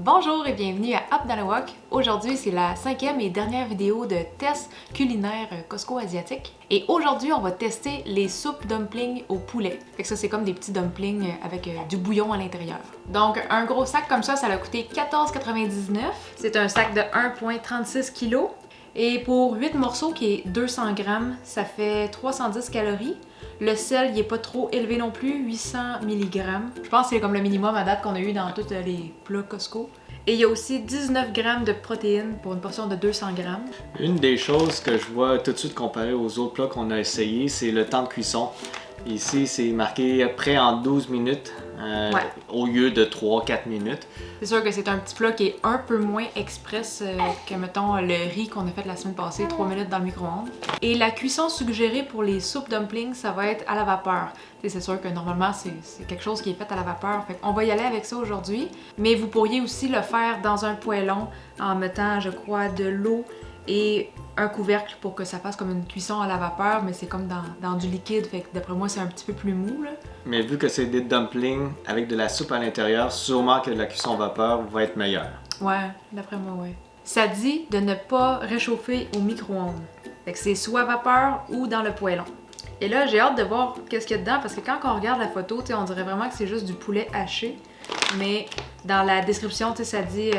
Bonjour et bienvenue à Up dans le Wok. Aujourd'hui, c'est la 5e et dernière vidéo de test culinaire Costco asiatique. Et aujourd'hui, on va tester les soupes dumplings au poulet. Fait que ça, c'est comme des petits dumplings avec du bouillon à l'intérieur. Donc, un gros sac comme ça a coûté 14,99 $. C'est un sac de 1,36 kg. Et pour 8 morceaux, qui est 200 grammes, ça fait 310 calories. Le sel, il est pas trop élevé non plus, 800 mg. Je pense que c'est comme le minimum à date qu'on a eu dans tous les plats Costco. Et il y a aussi 19 grammes de protéines pour une portion de 200 grammes. Une des choses que je vois tout de suite comparé aux autres plats qu'on a essayé, c'est le temps de cuisson. Ici, c'est marqué prêt en 12 minutes au lieu de 3-4 minutes. C'est sûr que c'est un petit plat qui est un peu moins express que, mettons, le riz qu'on a fait la semaine passée, 3 minutes dans le micro-ondes. Et la cuisson suggérée pour les soupes dumplings, ça va être à la vapeur. C'est sûr que normalement, c'est quelque chose qui est fait à la vapeur. Fait qu'on va y aller avec ça aujourd'hui. Mais vous pourriez aussi le faire dans un poêlon en mettant, je crois, de l'eau et un couvercle pour que ça fasse comme une cuisson à la vapeur, mais c'est comme dans du liquide, fait que d'après moi, c'est un petit peu plus mou, là. Mais vu que c'est des dumplings avec de la soupe à l'intérieur, sûrement que la cuisson vapeur va être meilleure. Ouais, d'après moi, ouais. Ça dit de ne pas réchauffer au micro-ondes. Fait que c'est soit vapeur ou dans le poêlon. Et là, j'ai hâte de voir qu'est-ce qu'il y a dedans, parce que quand on regarde la photo, on dirait vraiment que c'est juste du poulet haché, mais dans la description, ça dit...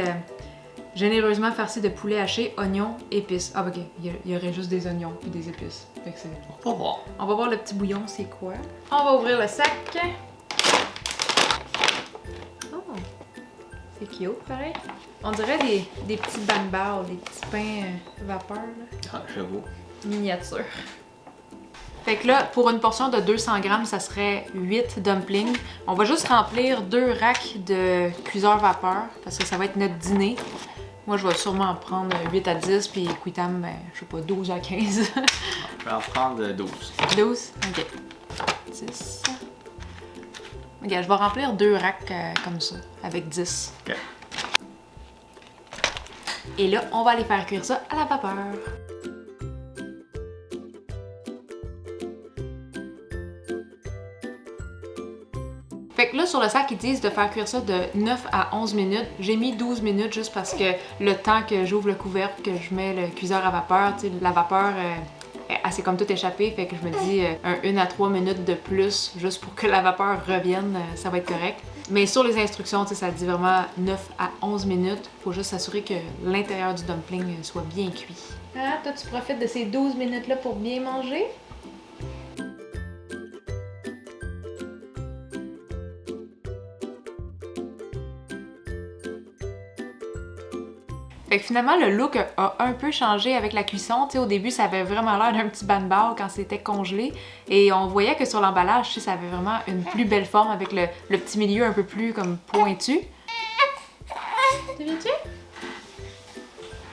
généreusement farci de poulet haché, oignons, épices. Ah, ok, il y aurait juste des oignons et des épices. Fait que On va voir. On va voir le petit bouillon, c'est quoi. On va ouvrir le sac. Oh, c'est cute, pareil. On dirait des petits banbars, des petits pains vapeur, là. Ah, j'avoue. Miniature. Fait que là, pour une portion de 200 grammes, ça serait 8 dumplings. On va juste remplir 2 racks de cuiseur vapeur, parce que ça va être notre dîner. Moi, je vais sûrement en prendre 8 à 10, puis Quitam, je sais pas, 12 à 15. Je vais en prendre 12. 12? Ok. 10. Ok, je vais remplir 2 racks comme ça, avec 10. Ok. Et là, on va aller faire cuire ça à la vapeur. Fait que là, sur le sac, ils disent de faire cuire ça de 9 à 11 minutes. J'ai mis 12 minutes juste parce que le temps que j'ouvre le couvercle, que je mets le cuiseur à vapeur, la vapeur, elle s'est comme tout échappée. Fait que je me dis 1 à 3 minutes de plus, juste pour que la vapeur revienne, ça va être correct. Mais sur les instructions, ça dit vraiment 9 à 11 minutes. Faut juste s'assurer que l'intérieur du dumpling soit bien cuit. Ah, toi, tu profites de ces 12 minutes-là pour bien manger? Fait que finalement, le look a un peu changé avec la cuisson. T'sais, au début, ça avait vraiment l'air d'un petit banbao quand c'était congelé. Et on voyait que sur l'emballage, ça avait vraiment une plus belle forme avec le petit milieu un peu plus comme pointu. T'as vu-tu?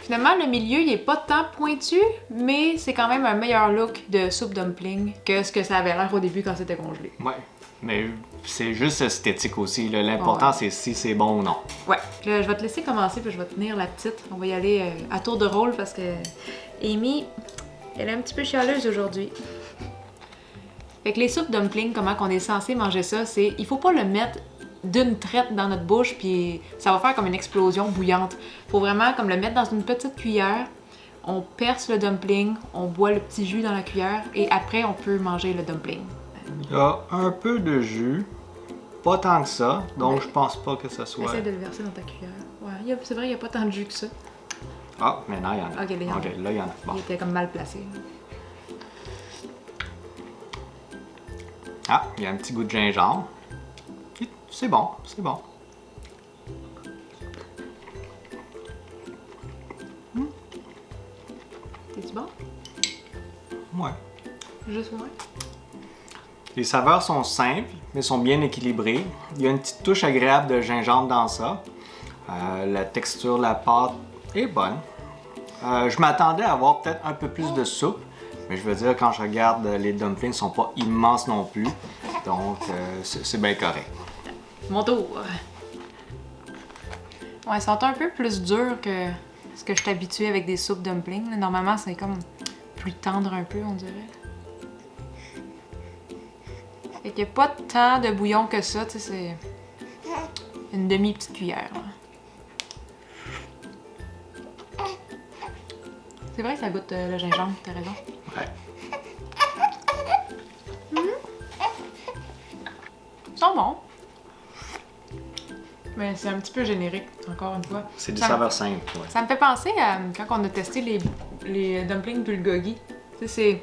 Finalement, le milieu, il est pas tant pointu, mais c'est quand même un meilleur look de soupe dumpling que ce que ça avait l'air au début quand c'était congelé. Ouais, mais c'est juste esthétique aussi. L'important, c'est si c'est bon ou non. Ouais, là, je vais te laisser commencer, puis je vais tenir la petite. On va y aller à tour de rôle parce que Amy, elle est un petit peu chialeuse aujourd'hui. Fait que les soupes dumplings, comment qu'on est censé manger ça, c'est il faut pas le mettre d'une traite dans notre bouche, puis ça va faire comme une explosion bouillante. Faut vraiment comme le mettre dans une petite cuillère. On perce le dumpling, on boit le petit jus dans la cuillère, et après, on peut manger le dumpling. Il y a un peu de jus. Pas tant que ça, donc je pense pas que ça soit... Essaye de le verser dans ta cuillère. Ouais, c'est vrai, il n'y a pas tant de jus que ça. Ah, maintenant il y en a. Ok, là, il y en a. Ok, là, il y en a. Bon. Il était comme mal placé. Ah, il y a un petit goût de gingembre. C'est bon, c'est bon. C'est-tu bon? Ouais. Juste moi? Les saveurs sont simples, mais sont bien équilibrées. Il y a une petite touche agréable de gingembre dans ça. La texture de la pâte est bonne. Je m'attendais à avoir peut-être un peu plus de soupe, mais je veux dire, quand je regarde, les dumplings sont pas immenses non plus. Donc, c'est bien correct. Mon tour! Ouais, ils sont un peu plus durs que ce que je suis habituée avec des soupes dumplings. Normalement, c'est comme plus tendre un peu, on dirait. Fait qu'il n'y a pas tant de bouillon que ça, tu sais, c'est une demi-petite cuillère. C'est vrai que ça goûte le gingembre, t'as raison. Ouais. Ils sont bons. Mais c'est un petit peu générique, encore une fois. C'est des Ça me- saveurs simples, ouais. Ça me fait penser à quand on a testé les dumplings bulgogi. Tu sais, c'est...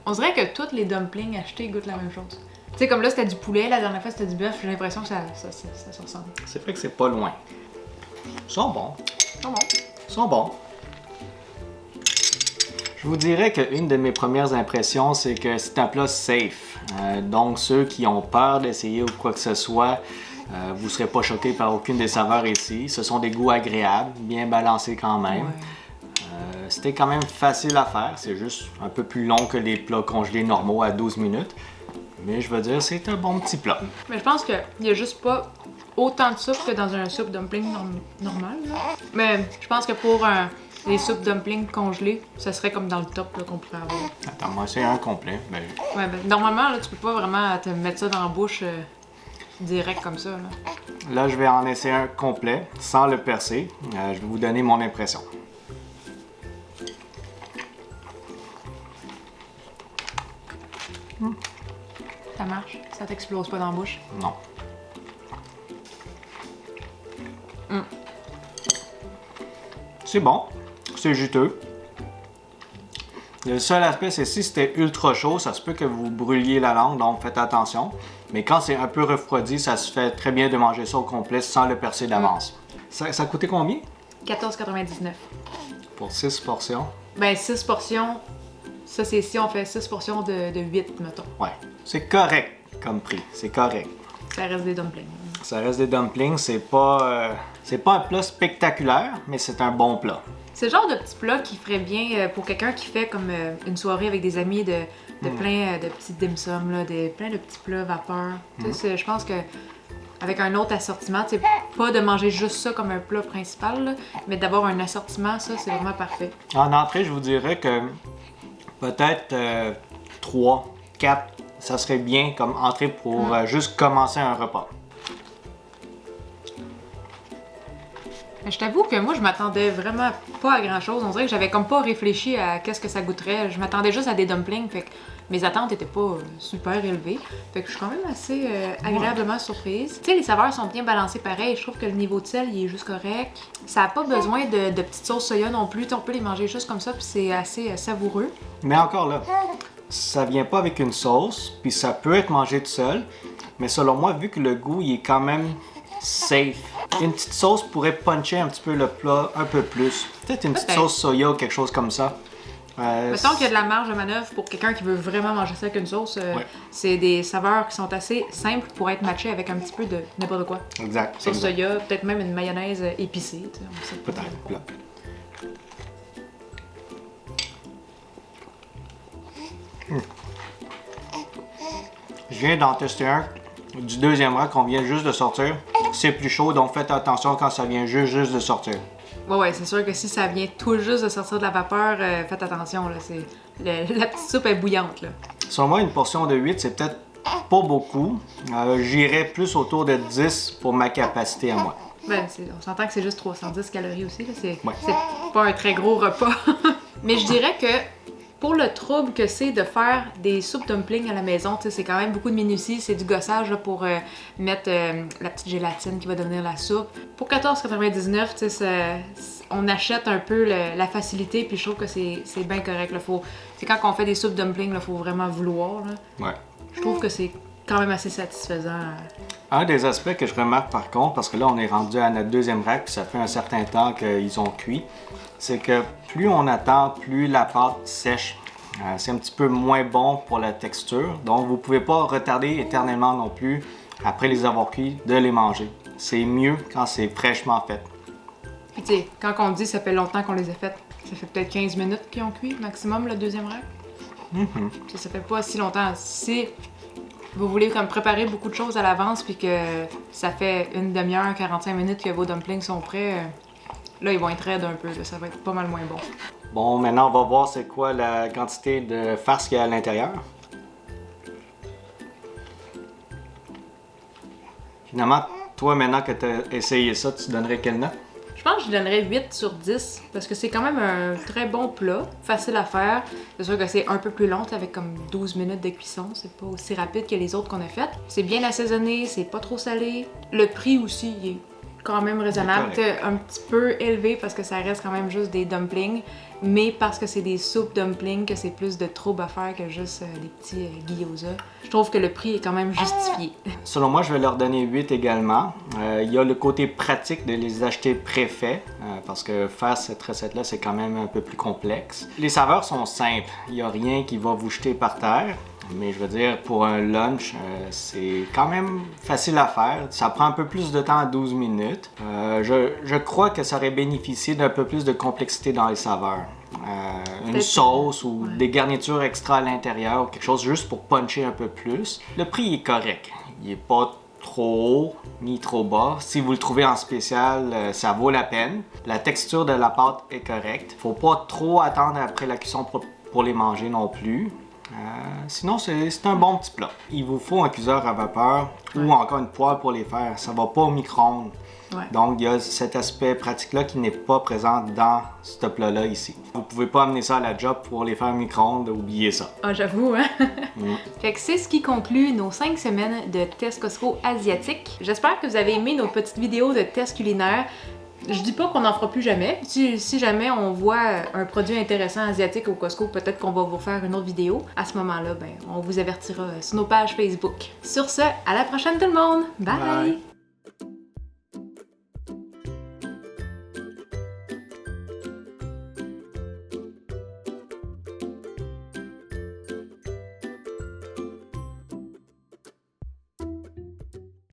On dirait que tous les dumplings achetés goûtent la même chose. Tu sais, comme là, c'était du poulet, la dernière fois, c'était du bœuf. J'ai l'impression que ça se ressemble. C'est vrai que c'est pas loin. Ils sont bons. Ils sont bons. Ils sont bons. Je vous dirais qu'une de mes premières impressions, c'est que c'est un plat safe. Donc, ceux qui ont peur d'essayer ou quoi que ce soit, vous ne serez pas choqués par aucune des saveurs ici. Ce sont des goûts agréables, bien balancés quand même. Ouais. C'était quand même facile à faire. C'est juste un peu plus long que les plats congelés normaux à 12 minutes. Mais je veux dire, c'est un bon petit plat. Mais je pense qu'il n'y a juste pas autant de soupe que dans un soupe dumpling normal. Là. Mais je pense que pour les soupes dumplings congelées, ça serait comme dans le top là, qu'on pourrait avoir. Attends, moi, c'est un complet. Mais... Ouais, ben, normalement, là, tu peux pas vraiment te mettre ça dans la bouche direct comme ça. Là. Là, je vais en essayer un complet, sans le percer. Je vais vous donner mon impression. Ça marche, ça t'explose pas dans la bouche. Non. C'est bon, c'est juteux. Le seul aspect, c'est si c'était ultra chaud, ça se peut que vous brûliez la langue, donc faites attention. Mais quand c'est un peu refroidi, ça se fait très bien de manger ça au complet sans le percer d'avance. Ça coûtait combien? 14,99. Pour 6 portions? Ben, 6 portions. Ça, c'est si on fait 6 portions de 8, mettons. Ouais, c'est correct comme prix, c'est correct. Ça reste des dumplings. Ça reste des dumplings, c'est pas un plat spectaculaire, mais c'est un bon plat. C'est le genre de petit plat qui ferait bien pour quelqu'un qui fait comme une soirée avec des amis de plein de petits dim sum, là, plein de petits plats vapeur. Tu sais, je pense que avec un autre assortiment, tu sais, pas de manger juste ça comme un plat principal, là, mais d'avoir un assortiment, ça, c'est vraiment parfait. En entrée, je vous dirais que peut-être 3, 4, ça serait bien comme entrée pour juste commencer un repas. Mais je t'avoue que moi, je m'attendais vraiment pas à grand-chose. On dirait que j'avais comme pas réfléchi à qu'est-ce que ça goûterait. Je m'attendais juste à des dumplings, fait que mes attentes étaient pas super élevées. Fait que je suis quand même assez agréablement surprise. Tu sais, les saveurs sont bien balancées pareil. Je trouve que le niveau de sel, il est juste correct. Ça a pas besoin de petites sauces soya non plus. On peut les manger juste comme ça, puis c'est assez savoureux. Mais encore là, ça vient pas avec une sauce, puis ça peut être mangé tout seul. Mais selon moi, vu que le goût, il est quand même safe. Une petite sauce pourrait puncher un petit peu le plat un peu plus. Peut-être une petite sauce soya ou quelque chose comme ça. Mettons qu'il y a de la marge de manœuvre pour quelqu'un qui veut vraiment manger ça avec une sauce. C'est des saveurs qui sont assez simples pour être matchées avec un petit peu de n'importe quoi. Exact. Sauce soya, peut-être même une mayonnaise épicée. On sait pas. Peut-être. Là. Je viens d'en tester un du deuxième rack qu'on vient juste de sortir. C'est plus chaud, donc faites attention quand ça vient juste de sortir. Ouais, c'est sûr que si ça vient tout juste de sortir de la vapeur, faites attention. Là, la petite soupe est bouillante. Là. Sur moi, une portion de 8, c'est peut-être pas beaucoup. J'irais plus autour de 10 pour ma capacité à moi. Ben, on s'entend que c'est juste 310 calories aussi. Là. C'est pas un très gros repas. Mais je dirais que pour le trouble que c'est de faire des soupes dumplings à la maison, c'est quand même beaucoup de minutie, c'est du gossage là, pour mettre la petite gélatine qui va devenir la soupe. Pour 14,99, on achète un peu la facilité, puis je trouve que c'est bien correct. C'est quand on fait des soupes dumplings, il faut vraiment vouloir. Là. Ouais. Je trouve que c'est quand même assez satisfaisant. Un des aspects que je remarque par contre, parce que là on est rendu à notre deuxième rack, puis ça fait un certain temps qu'ils ont cuit, c'est que plus on attend, plus la pâte sèche. C'est un petit peu moins bon pour la texture, donc vous ne pouvez pas retarder éternellement non plus, après les avoir cuits, de les manger. C'est mieux quand c'est fraîchement fait. Puis tu sais, quand on dit ça fait longtemps qu'on les a faites, ça fait peut-être 15 minutes qu'ils ont cuit, maximum, le deuxième rack. Ça fait pas si longtemps. Si vous voulez comme préparer beaucoup de choses à l'avance, puis que ça fait une demi-heure, 45 minutes que vos dumplings sont prêts, là, ils vont être raides un peu, là, ça va être pas mal moins bon. Bon, maintenant, on va voir c'est quoi la quantité de farce qu'il y a à l'intérieur. Finalement, toi, maintenant que tu as essayé ça, tu donnerais quelle note? Je pense que je donnerais 8 sur 10 parce que c'est quand même un très bon plat, facile à faire. C'est sûr que c'est un peu plus long, avec comme 12 minutes de cuisson, c'est pas aussi rapide que les autres qu'on a faites. C'est bien assaisonné, c'est pas trop salé. Le prix aussi, il est quand même raisonnable, un petit peu élevé parce que ça reste quand même juste des dumplings, mais parce que c'est des soupes dumplings que c'est plus de trouble à faire que juste des petits gyoza. Je trouve que le prix est quand même justifié. Selon moi, je vais leur donner 8 également. Il y a le côté pratique de les acheter préfaits, parce que faire cette recette-là, c'est quand même un peu plus complexe. Les saveurs sont simples, il n'y a rien qui va vous jeter par terre. Mais je veux dire, pour un lunch, c'est quand même facile à faire. Ça prend un peu plus de temps à 12 minutes. Je crois que ça aurait bénéficié d'un peu plus de complexité dans les saveurs. Une sauce ou des garnitures extra à l'intérieur ou quelque chose juste pour puncher un peu plus. Le prix est correct. Il n'est pas trop haut ni trop bas. Si vous le trouvez en spécial, ça vaut la peine. La texture de la pâte est correcte. Faut pas trop attendre après la cuisson pour les manger non plus. Sinon, c'est un bon petit plat. Il vous faut un cuiseur à vapeur ou encore une poêle pour les faire. Ça va pas au micro-ondes. Donc, il y a cet aspect pratique-là qui n'est pas présent dans ce plat-là ici. Vous pouvez pas amener ça à la job pour les faire au micro-ondes, oubliez ça. Ah, j'avoue, hein? Fait que c'est ce qui conclut nos 5 semaines de tests Costco asiatiques. J'espère que vous avez aimé nos petites vidéos de tests culinaires. Je dis pas qu'on n'en fera plus jamais. Si jamais on voit un produit intéressant asiatique au Costco, peut-être qu'on va vous faire une autre vidéo. À ce moment-là, on vous avertira sur nos pages Facebook. Sur ce, à la prochaine tout le monde! Bye.